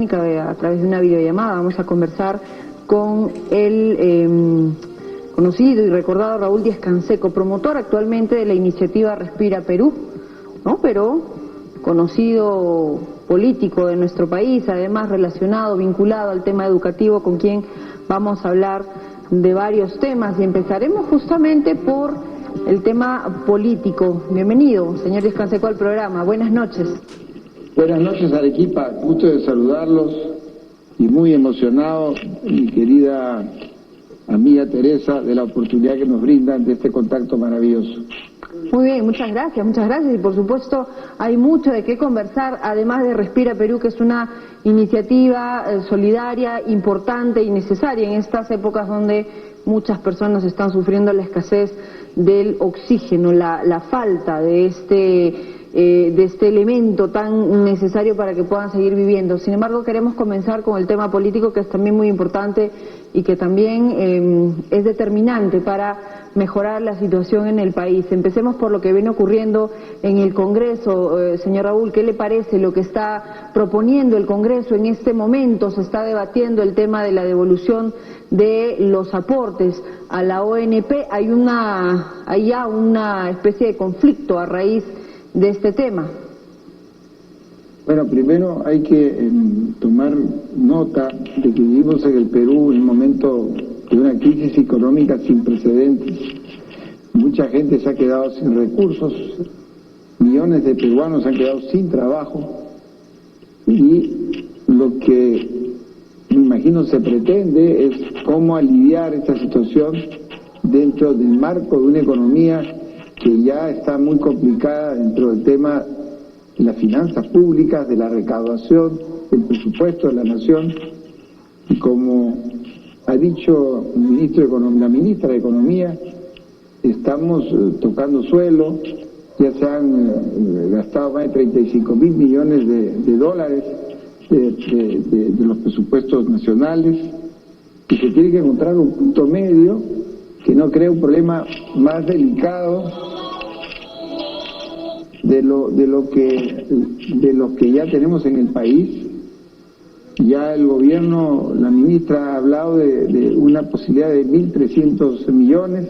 A través de una videollamada. Vamos a conversar con el conocido y recordado Raúl Díaz Canseco, promotor actualmente de la iniciativa Respira Perú, ¿no? Pero conocido político de nuestro país, además relacionado, vinculado al tema educativo, con quien vamos a hablar de varios temas, y empezaremos justamente por el tema político. Bienvenido, señor Díaz Canseco, al programa. Buenas noches. Buenas noches, Arequipa, gusto de saludarlos y muy emocionado, mi querida amiga Teresa, de la oportunidad que nos brindan de este contacto maravilloso. Muy bien, muchas gracias, y por supuesto hay mucho de qué conversar, además de Respira Perú, que es una iniciativa solidaria, importante y necesaria en estas épocas donde muchas personas están sufriendo la escasez del oxígeno, la falta de este elemento tan necesario para que puedan seguir viviendo. Sin embargo, queremos comenzar con el tema político, que es también muy importante y que también es determinante para mejorar la situación en el país. Empecemos por lo que viene ocurriendo en el Congreso. Señor Raúl, ¿qué le parece lo que está proponiendo el Congreso en este momento? Se está debatiendo el tema de la devolución de los aportes a la ONP. Hay ya una especie de conflicto a raíz de este tema. Bueno, primero hay que tomar nota de que vivimos en el Perú en un momento de una crisis económica sin precedentes. Mucha gente se ha quedado sin recursos, millones de peruanos se han quedado sin trabajo, y lo que me imagino se pretende es cómo aliviar esta situación dentro del marco de una economía que ya está muy complicada dentro del tema de las finanzas públicas, de la recaudación, del presupuesto de la nación. Y como ha dicho el ministro de Economía, la ministra de Economía, estamos tocando suelo. Ya se han gastado más de 35.000 millones de dólares de los presupuestos nacionales, y se tiene que encontrar un punto medio que no crea un problema más delicado de lo que ya tenemos en el país. Ya el gobierno, la ministra ha hablado de una posibilidad de 1.300 millones,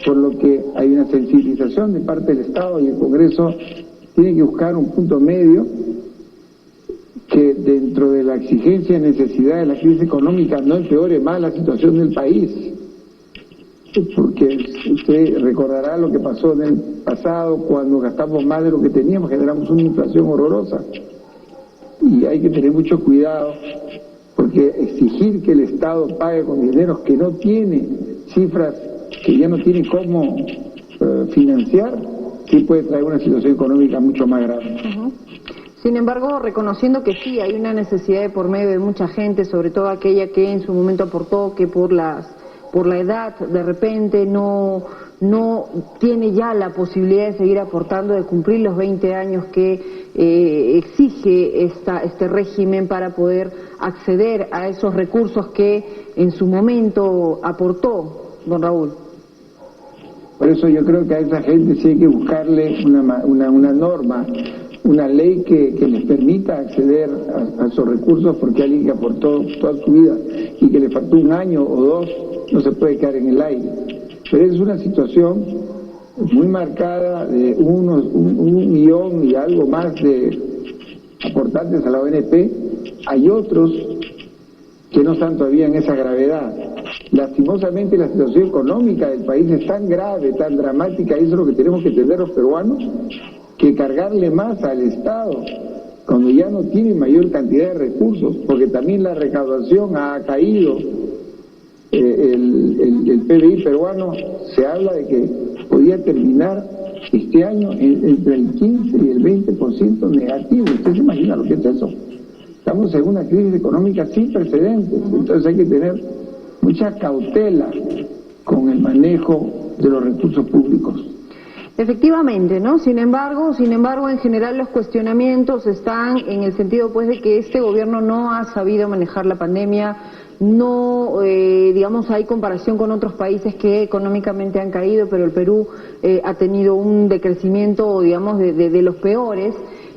por lo que hay una sensibilización de parte del Estado, y el Congreso tiene que buscar un punto medio que, dentro de la exigencia y necesidad de la crisis económica, no empeore más la situación del país. Porque usted recordará lo que pasó en el pasado, cuando gastamos más de lo que teníamos, generamos una inflación horrorosa. Y hay que tener mucho cuidado, porque exigir que el Estado pague con dineros que no tiene, cifras que ya no tiene cómo financiar, sí puede traer una situación económica mucho más grave. Sin embargo, reconociendo que sí hay una necesidad de por medio de mucha gente, sobre todo aquella que en su momento aportó, que por la edad de repente no tiene ya la posibilidad de seguir aportando, de cumplir los 20 años que exige este régimen para poder acceder a esos recursos que en su momento aportó don Raúl. Por eso yo creo que a esa gente sí hay que buscarle una norma, una ley que les permita acceder a esos recursos, porque alguien que aportó toda su vida y que le faltó un año o dos no se puede quedar en el aire. Pero es una situación muy marcada de un millón y algo más de aportantes a la ONP. Hay otros que no están todavía en esa gravedad. Lastimosamente la situación económica del país es tan grave, tan dramática, y eso es lo que tenemos que entender los peruanos, que cargarle más al Estado cuando ya no tiene mayor cantidad de recursos, porque también la recaudación ha caído. El PBI peruano, se habla de que podía terminar este año entre el 15 y el 20% negativo. ¿Usted se imagina lo que es eso? Estamos en una crisis económica sin precedentes, entonces hay que tener mucha cautela con el manejo de los recursos públicos. Efectivamente, ¿no? Sin embargo, en general los cuestionamientos están en el sentido, pues, de que este gobierno no ha sabido manejar la pandemia. No, digamos, hay comparación con otros países que económicamente han caído, pero el Perú ha tenido un decrecimiento, digamos, de los peores.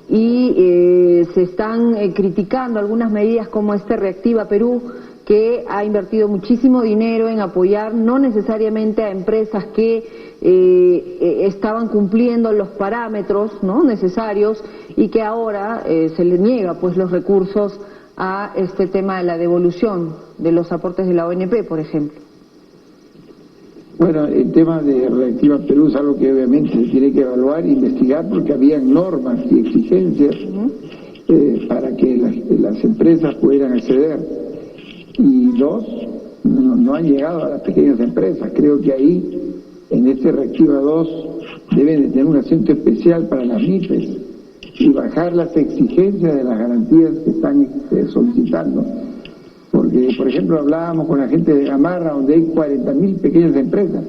y se están criticando algunas medidas como Reactiva Perú, que ha invertido muchísimo dinero en apoyar no necesariamente a empresas que estaban cumpliendo los parámetros, ¿no?, necesarios, y que ahora se les niega pues los recursos a este tema de la devolución de los aportes de la ONP, por ejemplo. Bueno, el tema de Reactiva Perú es algo que obviamente se tiene que evaluar e investigar, porque habían normas y exigencias para que las empresas pudieran acceder. Y dos, no han llegado a las pequeñas empresas. Creo que ahí, en Reactiva 2, deben de tener un acento especial para las MIPES y bajar las exigencias de las garantías que están solicitando. Porque, por ejemplo, hablábamos con la gente de Gamarra, donde hay 40.000 pequeñas empresas,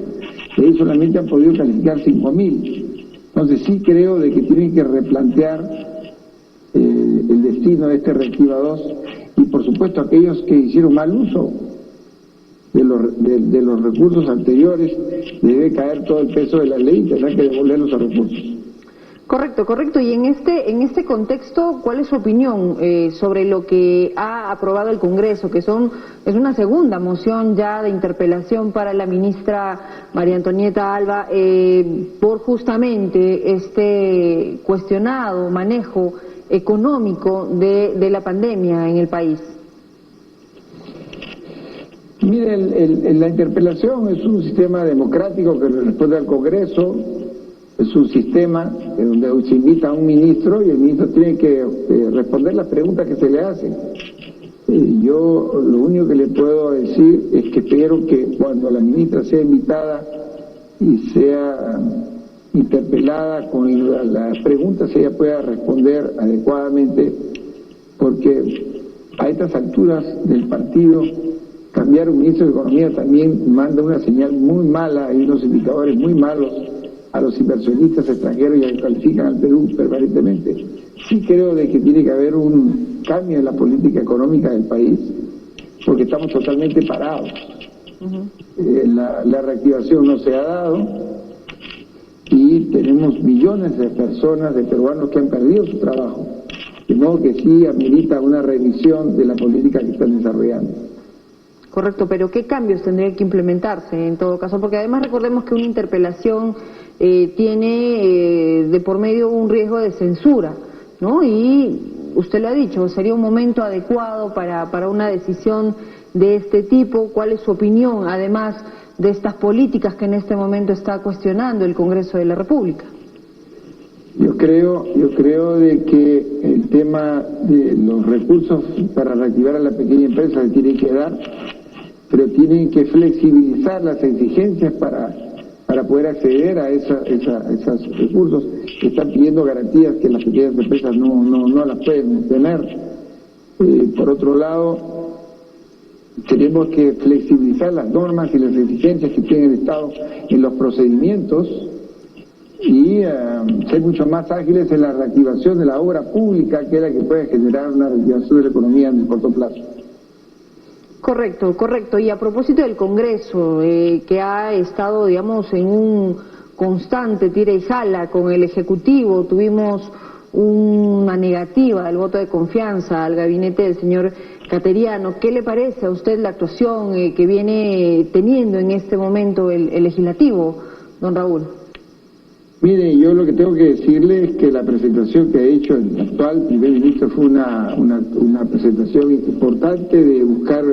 de ahí solamente han podido calificar 5.000. Entonces sí creo de que tienen que replantear el destino de Reactiva 2, y por supuesto aquellos que hicieron mal uso de los recursos anteriores, debe caer todo el peso de la ley y tendrán que devolver los recursos. Correcto, correcto. Y en este contexto, ¿cuál es su opinión sobre lo que ha aprobado el Congreso, que es una segunda moción ya de interpelación para la ministra María Antonieta Alba por justamente este cuestionado manejo económico de la pandemia en el país? Mire, la interpelación es un sistema democrático que le responde al Congreso. Es un sistema donde se invita a un ministro y el ministro tiene que responder las preguntas que se le hacen. Yo lo único que le puedo decir es que espero que cuando la ministra sea invitada y sea interpelada con las preguntas, ella pueda responder adecuadamente, porque a estas alturas del partido, cambiar un ministro de Economía también manda una señal muy mala y unos indicadores muy malos a los inversionistas extranjeros y a que califican al Perú permanentemente. Sí creo de que tiene que haber un cambio en la política económica del país, porque estamos totalmente parados. La reactivación no se ha dado y tenemos millones de personas, de peruanos que han perdido su trabajo, de modo que sí amerita una revisión de la política que están desarrollando. Correcto, pero ¿qué cambios tendrían que implementarse en todo caso? Porque además recordemos que una interpelación tiene de por medio un riesgo de censura, ¿no? Y usted lo ha dicho, sería un momento adecuado para una decisión de este tipo. ¿Cuál es su opinión, además de estas políticas que en este momento está cuestionando el Congreso de la República? Yo creo de que el tema de los recursos para reactivar a la pequeña empresa se tiene que dar, pero tienen que flexibilizar las exigencias para poder acceder a esos recursos. Están pidiendo garantías que las pequeñas empresas no las pueden tener. Por otro lado, tenemos que flexibilizar las normas y las exigencias que tiene el Estado en los procedimientos y ser mucho más ágiles en la reactivación de la obra pública, que es la que puede generar una reactivación de la economía en el corto plazo. Correcto, correcto. Y a propósito del Congreso, que ha estado, digamos, en un constante tira y jala con el Ejecutivo, tuvimos una negativa del voto de confianza al gabinete del señor Cateriano. ¿Qué le parece a usted la actuación que viene teniendo en este momento el Legislativo, don Raúl? Mire, yo lo que tengo que decirle es que la presentación que ha hecho el actual primer ministro fue una presentación importante de buscar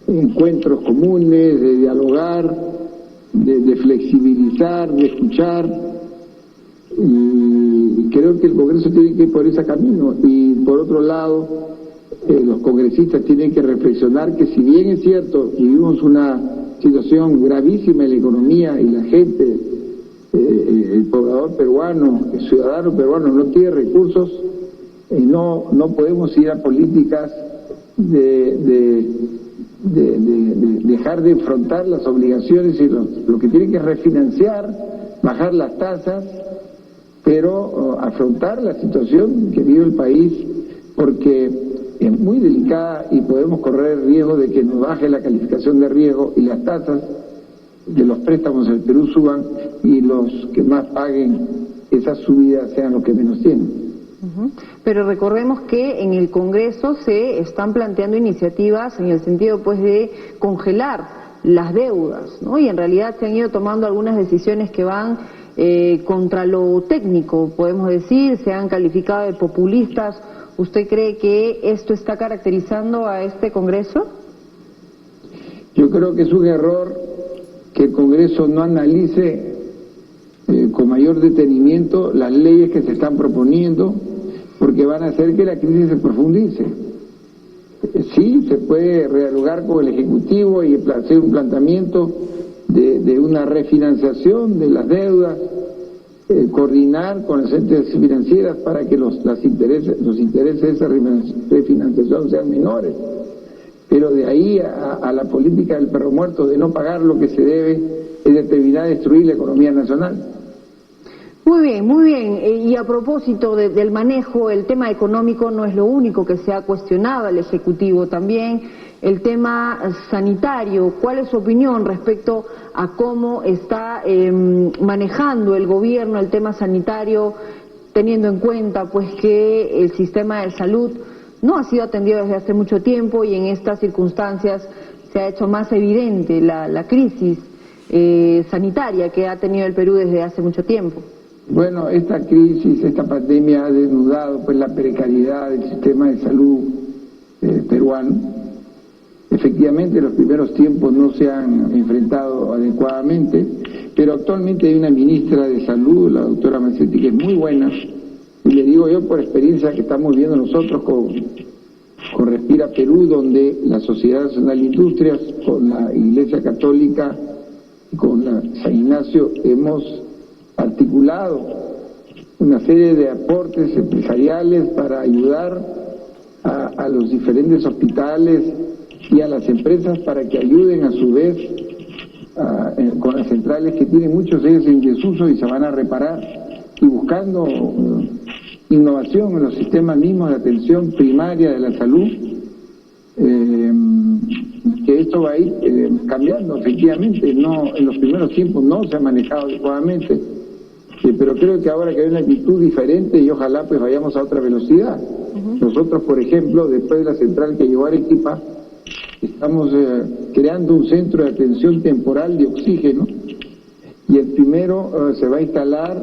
encuentros comunes, de dialogar, de flexibilizar, de escuchar, y creo que el Congreso tiene que ir por ese camino. Y por otro lado, los congresistas tienen que reflexionar que, si bien es cierto, vivimos una situación gravísima en la economía y la gente, el poblador peruano, el ciudadano peruano no tiene recursos, no podemos ir a políticas de dejar de afrontar las obligaciones, y lo que tiene que refinanciar, bajar las tasas, pero afrontar la situación que vive el país, porque es muy delicada y podemos correr el riesgo de que nos baje la calificación de riesgo y las tasas de los préstamos en el Perú suban, y los que más paguen esas subidas sean los que menos tienen. Pero recordemos que en el Congreso se están planteando iniciativas en el sentido pues de congelar las deudas, ¿no? Y en realidad se han ido tomando algunas decisiones que van contra lo técnico, podemos decir, se han calificado de populistas. ¿Usted cree que esto está caracterizando a este Congreso? Yo creo que es un error que el Congreso no analice con mayor detenimiento las leyes que se están proponiendo, porque van a hacer que la crisis se profundice. Sí, se puede dialogar con el Ejecutivo y hacer un planteamiento de una refinanciación de las deudas, coordinar con las entes financieras para que los intereses de esa refinanciación sean menores. Pero de ahí a la política del perro muerto de no pagar lo que se debe es determinar destruir la economía nacional. Muy bien, muy bien. Y a propósito del manejo, el tema económico no es lo único que se ha cuestionado al Ejecutivo, también el tema sanitario. ¿Cuál es su opinión respecto a cómo está manejando el gobierno el tema sanitario, teniendo en cuenta pues que el sistema de salud no ha sido atendido desde hace mucho tiempo y en estas circunstancias se ha hecho más evidente la crisis sanitaria que ha tenido el Perú desde hace mucho tiempo? Bueno, esta crisis, esta pandemia ha desnudado pues la precariedad del sistema de salud peruano. Efectivamente, en los primeros tiempos no se han enfrentado adecuadamente, pero actualmente hay una ministra de Salud, la doctora Macetti, que es muy buena, y le digo yo por experiencia que estamos viendo nosotros con Respira Perú, donde la Sociedad Nacional de Industrias, con la Iglesia Católica, con la San Ignacio, hemos articulado una serie de aportes empresariales para ayudar a los diferentes hospitales y a las empresas para que ayuden a su vez con las centrales que tienen muchos de ellos en desuso y se van a reparar, y buscando innovación en los sistemas mismos de atención primaria de la salud, que esto va a ir cambiando. Efectivamente, no, en los primeros tiempos no se ha manejado adecuadamente, pero creo que ahora que hay una actitud diferente y ojalá pues vayamos a otra velocidad. Nosotros, por ejemplo, después de la central que llegó a Arequipa, estamos creando un centro de atención temporal de oxígeno, y el primero se va a instalar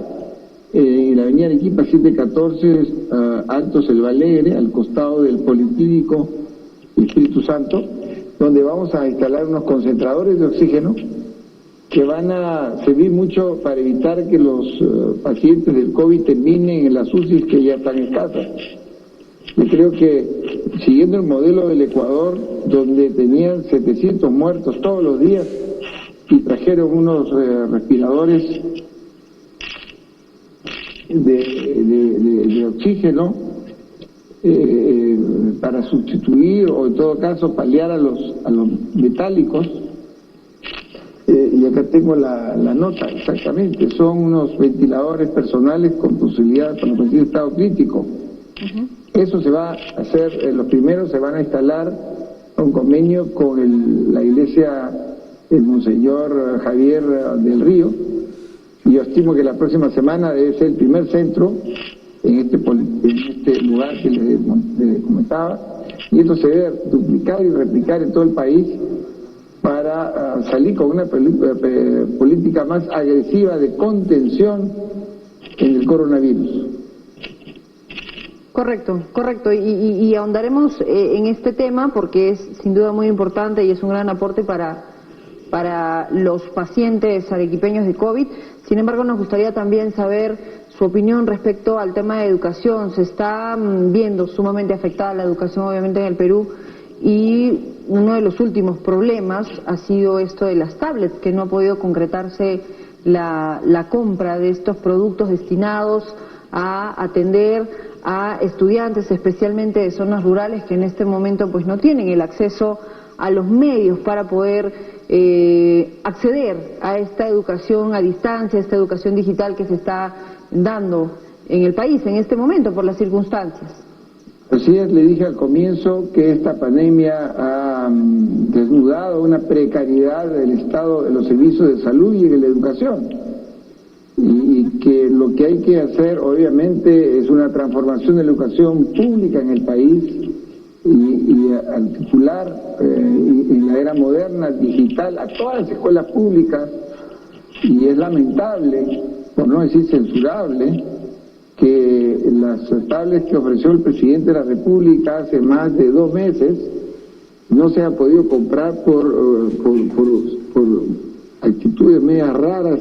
en la avenida Arequipa 714, Altos El Alegre, al costado del Policlínico Espíritu Santo, donde vamos a instalar unos concentradores de oxígeno que van a servir mucho para evitar que los pacientes del COVID terminen en las UCIs que ya están escasas. Yo creo que, siguiendo el modelo del Ecuador, donde tenían 700 muertos todos los días y trajeron unos respiradores de oxígeno para sustituir o en todo caso paliar a los metálicos, y acá tengo la nota exactamente, son unos ventiladores personales con posibilidad para cualquier estado crítico. Eso se va a hacer, los primeros se van a instalar un convenio con la iglesia del Monseñor Javier del Río, y yo estimo que la próxima semana debe ser el primer centro en este lugar que les comentaba, y esto se debe duplicar y replicar en todo el país para salir con una política más agresiva de contención en el coronavirus. Correcto, correcto, y ahondaremos en este tema porque es sin duda muy importante y es un gran aporte para los pacientes arequipeños de COVID. Sin embargo, nos gustaría también saber su opinión respecto al tema de educación. Se está viendo sumamente afectada la educación obviamente en el Perú, y uno de los últimos problemas ha sido esto de las tablets, que no ha podido concretarse la compra de estos productos destinados a atender a estudiantes, especialmente de zonas rurales, que en este momento pues no tienen el acceso a los medios para poder acceder a esta educación a distancia, esta educación digital que se está dando en el país en este momento por las circunstancias. Así es, le dije al comienzo que esta pandemia ha desnudado una precariedad del estado de los servicios de salud y de la educación. y que lo que hay que hacer obviamente es una transformación de la educación pública en el país y articular en la era moderna, digital, a todas las escuelas públicas. Y es lamentable, por no decir censurable, que las tablets que ofreció el presidente de la República hace más de 2 meses no se ha podido comprar por actitudes medias raras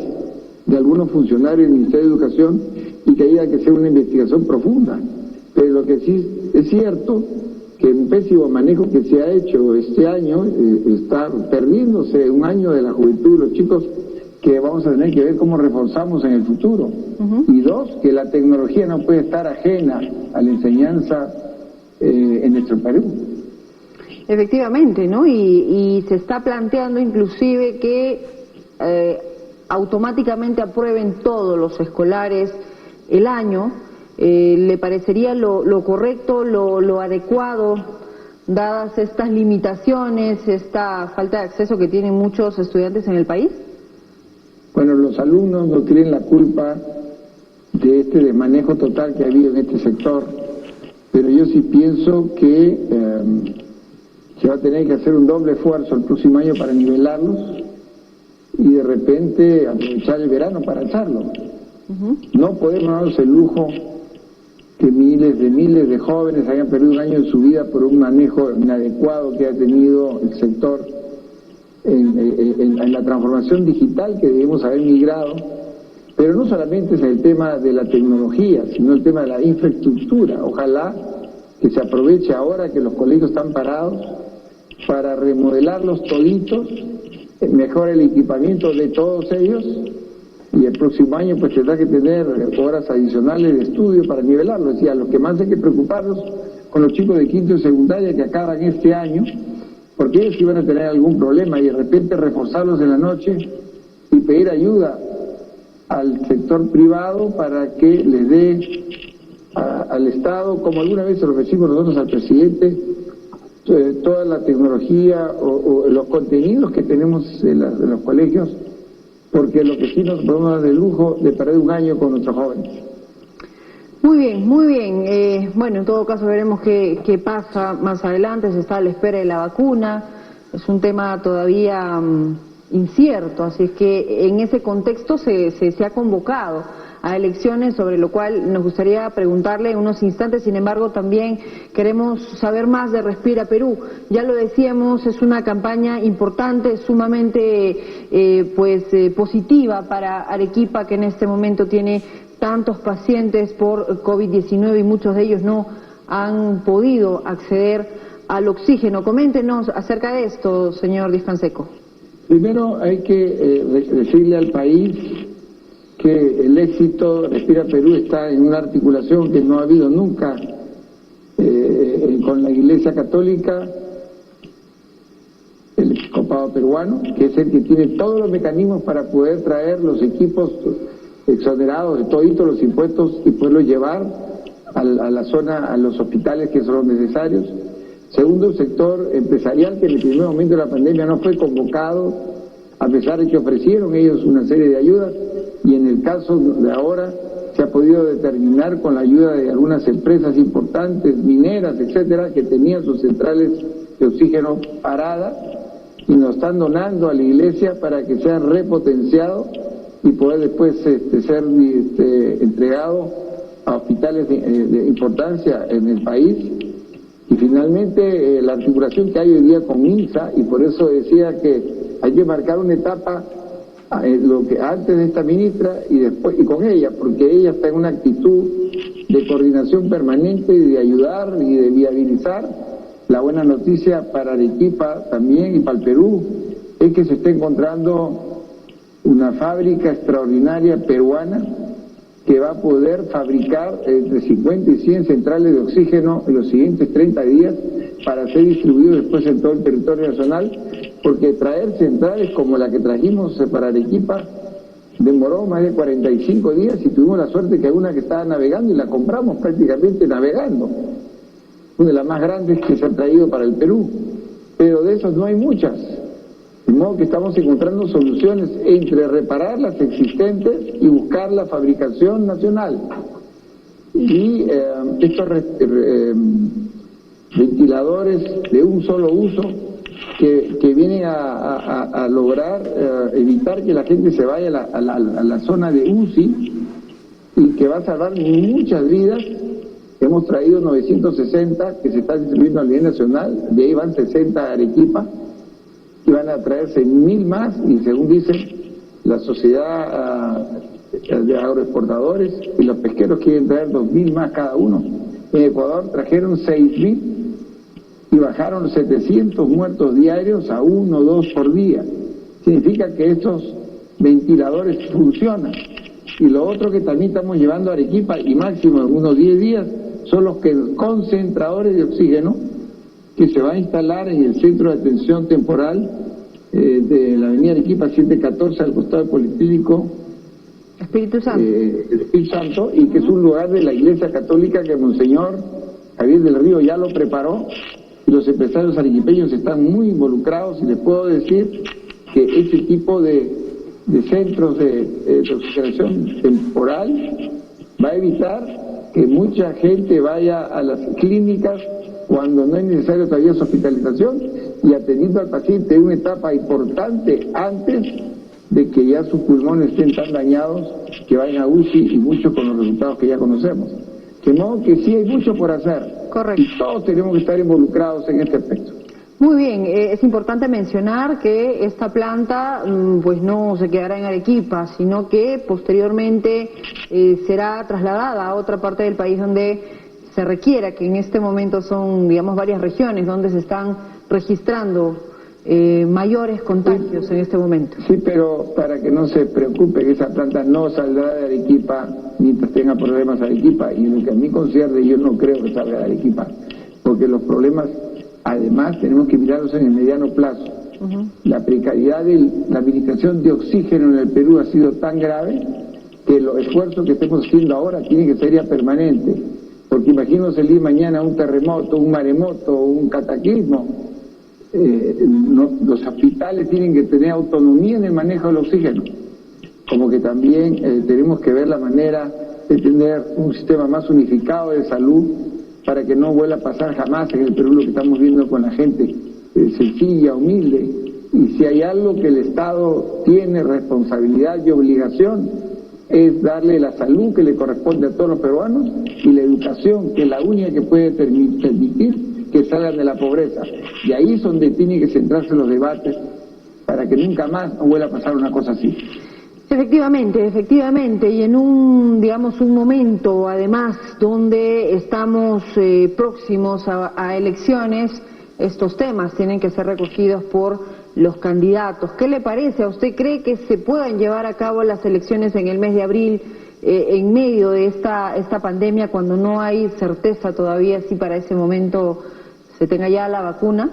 de algunos funcionarios del Ministerio de Educación, y que haya que hacer una investigación profunda. Pero lo que sí es cierto, que un pésimo manejo que se ha hecho este año, está perdiéndose un año de la juventud de los chicos, que vamos a tener que ver cómo reforzamos en el futuro. Y 2, que la tecnología no puede estar ajena a la enseñanza en nuestro Perú. Efectivamente, ¿no? Y se está planteando inclusive que automáticamente aprueben todos los escolares el año. ¿Le parecería lo correcto, lo adecuado, dadas estas limitaciones, esta falta de acceso que tienen muchos estudiantes en el país? Bueno, los alumnos no tienen la culpa de este desmanejo total que ha habido en este sector, pero yo sí pienso que se va a tener que hacer un doble esfuerzo el próximo año para nivelarlos y de repente aprovechar el verano para echarlo. No podemos darnos el lujo que miles de jóvenes hayan perdido un año de su vida por un manejo inadecuado que ha tenido el sector en la transformación digital que debemos haber migrado. Pero no solamente es el tema de la tecnología, sino el tema de la infraestructura. Ojalá que se aproveche ahora que los colegios están parados para remodelarlos toditos, mejorar el equipamiento de todos ellos, y el próximo año pues tendrá que tener horas adicionales de estudio para nivelarlos. Y a los que más hay que preocuparlos con los chicos de quinto y secundaria que acaban este año, porque ellos iban a tener algún problema, y de repente reforzarlos en la noche y pedir ayuda al sector privado para que les dé al Estado, como alguna vez se lo ofrecimos nosotros al presidente, toda la tecnología o los contenidos que tenemos en los colegios, porque lo que sí nos podemos dar de lujo de perder un año con nuestros jóvenes. Muy bien, muy bien. Bueno, en todo caso veremos qué pasa más adelante. Se está a la espera de la vacuna. Es un tema todavía incierto, así es que en ese contexto se ha convocado a elecciones, sobre lo cual nos gustaría preguntarle en unos instantes. Sin embargo, también queremos saber más de Respira Perú. Ya lo decíamos, es una campaña importante, sumamente positiva para Arequipa, que en este momento tiene tantos pacientes por COVID-19 y muchos de ellos no han podido acceder al oxígeno. Coméntenos acerca de esto, señor Díaz Canseco. Primero hay que decirle al país que el éxito de Respira Perú está en una articulación que no ha habido nunca con la Iglesia Católica, el Episcopado peruano, que es el que tiene todos los mecanismos para poder traer los equipos exonerados de todos los impuestos y poderlos llevar a la zona, a los hospitales que son necesarios. Segundo, un sector empresarial que en el primer momento de la pandemia no fue convocado, a pesar de que ofrecieron ellos una serie de ayudas, y en el caso de ahora se ha podido determinar con la ayuda de algunas empresas importantes, mineras, etcétera, que tenían sus centrales de oxígeno paradas y nos están donando a la iglesia para que sean repotenciados y poder después ser entregado a hospitales de importancia en el país. Y finalmente la articulación que hay hoy día con MINSA, y por eso decía que hay que marcar una etapa lo que antes de esta ministra y después y con ella, porque ella está en una actitud de coordinación permanente y de ayudar y de viabilizar. La buena noticia para Arequipa también y para el Perú es que se está encontrando una fábrica extraordinaria peruana que va a poder fabricar entre 50 y 100 centrales de oxígeno en los siguientes 30 días para ser distribuidos después en todo el territorio nacional, porque traer centrales como la que trajimos para Arequipa demoró más de 45 días y tuvimos la suerte que hay una que estaba navegando y la compramos prácticamente navegando, una de las más grandes que se ha traído para el Perú, pero de esos no hay muchas. De modo que estamos encontrando soluciones entre reparar las existentes y buscar la fabricación nacional. Y estos ventiladores de un solo uso que vienen a lograr evitar que la gente se vaya a la zona de UCI y que va a salvar muchas vidas. Hemos traído 960 que se están distribuyendo a nivel nacional, de ahí van 60 a Arequipa y van a traerse 1000 más, y según dice la sociedad de agroexportadores y los pesqueros quieren traer 2000 más cada uno. En Ecuador trajeron 6000 y bajaron 700 muertos diarios a 1 o 2 por día. Significa que estos ventiladores funcionan. Y lo otro que también estamos llevando a Arequipa, y máximo en unos 10 días, son los concentradores de oxígeno que se va a instalar en el centro de atención temporal de la avenida Arequipa 714 al costado del Policlínico Espíritu Santo. Espíritu Santo, y que es un lugar de la Iglesia Católica que Monseñor Javier del Río ya lo preparó, y los empresarios arequipeños están muy involucrados, y les puedo decir que ese tipo de centros de oxigenación temporal va a evitar que mucha gente vaya a las clínicas cuando no es necesario todavía su hospitalización, y atendiendo al paciente en una etapa importante antes de que ya sus pulmones estén tan dañados que vayan a UCI, y mucho con los resultados que ya conocemos. De modo que sí hay mucho por hacer. Correcto. Y todos tenemos que estar involucrados en este aspecto. Muy bien, es importante mencionar que esta planta pues no se quedará en Arequipa, sino que posteriormente será trasladada a otra parte del país donde se requiera, que en este momento son, digamos, varias regiones donde se están registrando mayores contagios en este momento. Sí, pero para que no se preocupe, que esa planta no saldrá de Arequipa mientras tenga problemas Arequipa, y en lo que a mí concierne, yo no creo que salga de Arequipa, porque los problemas, además, tenemos que mirarlos en el mediano plazo. La precariedad de la administración de oxígeno en el Perú ha sido tan grave que los esfuerzos que estemos haciendo ahora tienen que ser ya permanentes, porque imagino salir mañana un terremoto, un maremoto, un cataclismo. Los hospitales tienen que tener autonomía en el manejo del oxígeno, como que también tenemos que ver la manera de tener un sistema más unificado de salud para que no vuelva a pasar jamás en el Perú lo que estamos viendo con la gente sencilla, humilde. Y si hay algo que el Estado tiene responsabilidad y obligación, es darle la salud que le corresponde a todos los peruanos, y la educación, que es la única que puede permitir que salgan de la pobreza. Y ahí es donde tienen que centrarse los debates para que nunca más no vuelva a pasar una cosa así. Efectivamente, y en un momento además donde estamos próximos a elecciones, estos temas tienen que ser recogidos por los candidatos. ¿Qué le parece? ¿A usted cree que se puedan llevar a cabo las elecciones en el mes de abril en medio de esta pandemia, cuando no hay certeza todavía si para ese momento se tenga ya la vacuna?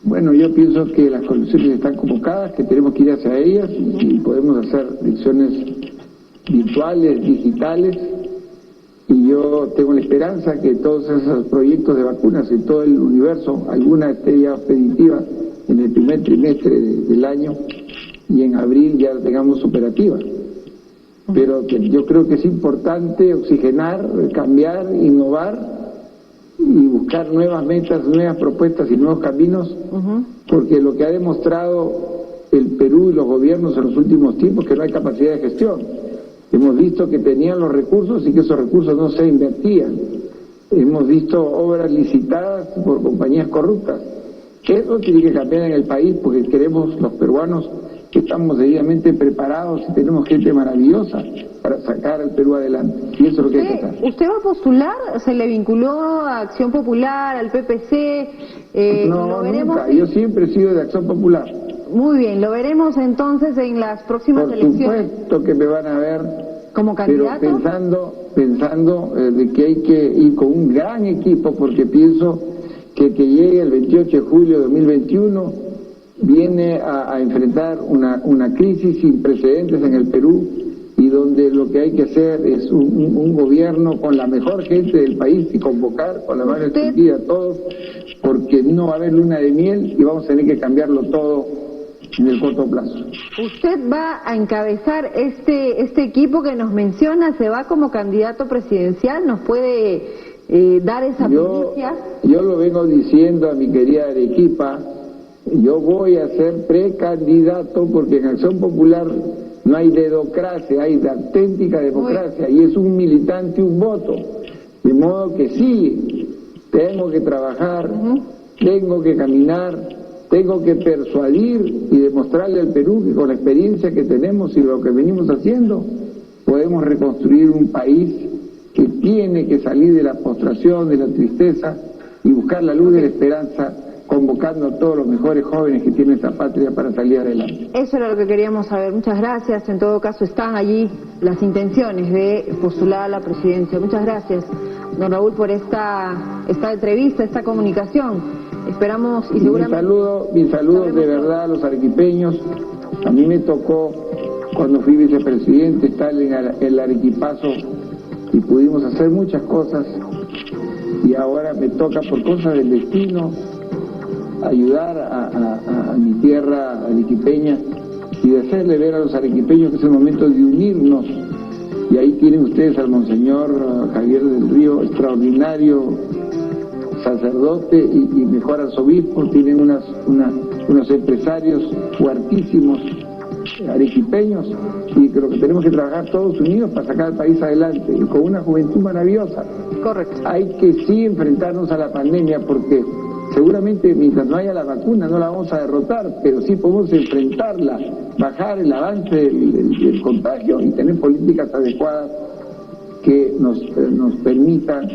Bueno, yo pienso que las condiciones están convocadas, que tenemos que ir hacia ellas, y podemos hacer elecciones virtuales, digitales, y yo tengo la esperanza que todos esos proyectos de vacunas en todo el universo, alguna esté ya expeditiva en el primer trimestre del año, y en abril ya la tengamos operativa. Pero yo creo que es importante oxigenar, cambiar, innovar y buscar nuevas metas, nuevas propuestas y nuevos caminos, porque lo que ha demostrado el Perú y los gobiernos en los últimos tiempos es que no hay capacidad de gestión. Hemos visto que tenían los recursos y que esos recursos no se invertían. Hemos visto obras licitadas por compañías corruptas. Eso tiene que cambiar en el país, porque queremos los peruanos que estamos debidamente preparados y tenemos gente maravillosa para sacar al Perú adelante. Y eso es lo que hay que hacer. ¿Usted va a postular? ¿Se le vinculó a Acción Popular, al PPC? No, nunca. Yo siempre he sido de Acción Popular. Muy bien, lo veremos entonces en las próximas elecciones. Por supuesto que me van a ver como candidato, pero pensando de que hay que ir con un gran equipo, porque pienso que llegue el 28 de julio de 2021 viene a enfrentar una crisis sin precedentes en el Perú, y donde lo que hay que hacer es un gobierno con la mejor gente del país y convocar con la mano extendida a todos, porque no va a haber luna de miel y vamos a tener que cambiarlo todo en el corto plazo. Usted va a encabezar este equipo que nos menciona, se va como candidato presidencial, ¿nos puede dar esa primicia? Yo lo vengo diciendo a mi querida Arequipa, yo voy a ser precandidato porque en Acción Popular no hay dedocracia, hay auténtica democracia y es un militante, un voto. De modo que sí, tengo que trabajar, tengo que caminar, tengo que persuadir y demostrarle al Perú que con la experiencia que tenemos y lo que venimos haciendo, podemos reconstruir un país que tiene que salir de la postración, de la tristeza y buscar la luz de la esperanza, convocando a todos los mejores jóvenes que tiene esta patria para salir adelante. Eso era lo que queríamos saber. Muchas gracias. En todo caso, están allí las intenciones de postular a la presidencia. Muchas gracias, don Raúl, por esta entrevista, esta comunicación. Esperamos y seguramente... Mis saludos de verdad a los arequipeños. A mí me tocó, cuando fui vicepresidente, estar en el Arequipazo y pudimos hacer muchas cosas, y ahora me toca, por cosas del destino, ayudar a mi tierra arequipeña y de hacerle ver a los arequipeños que es el momento de unirnos. Y ahí tienen ustedes al monseñor Javier del Río, extraordinario sacerdote y mejor arzobispo, tienen unos empresarios fuertísimos arequipeños, y creo que tenemos que trabajar todos unidos para sacar al país adelante y con una juventud maravillosa. Correcto. Hay que sí enfrentarnos a la pandemia, porque seguramente mientras no haya la vacuna no la vamos a derrotar, pero sí podemos enfrentarla, bajar el avance del contagio y tener políticas adecuadas que nos permitan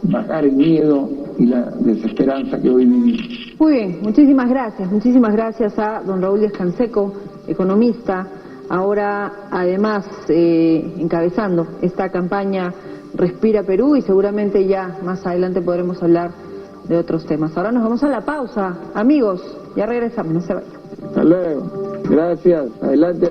bajar el miedo y la desesperanza que hoy vivimos. Muy bien, muchísimas gracias a don Raúl Díaz Canseco, economista, ahora además encabezando esta campaña Respira Perú, y seguramente ya más adelante podremos hablar de otros temas. Ahora nos vamos a la pausa, amigos, ya regresamos, no se vayan. Hasta luego, gracias, adelante.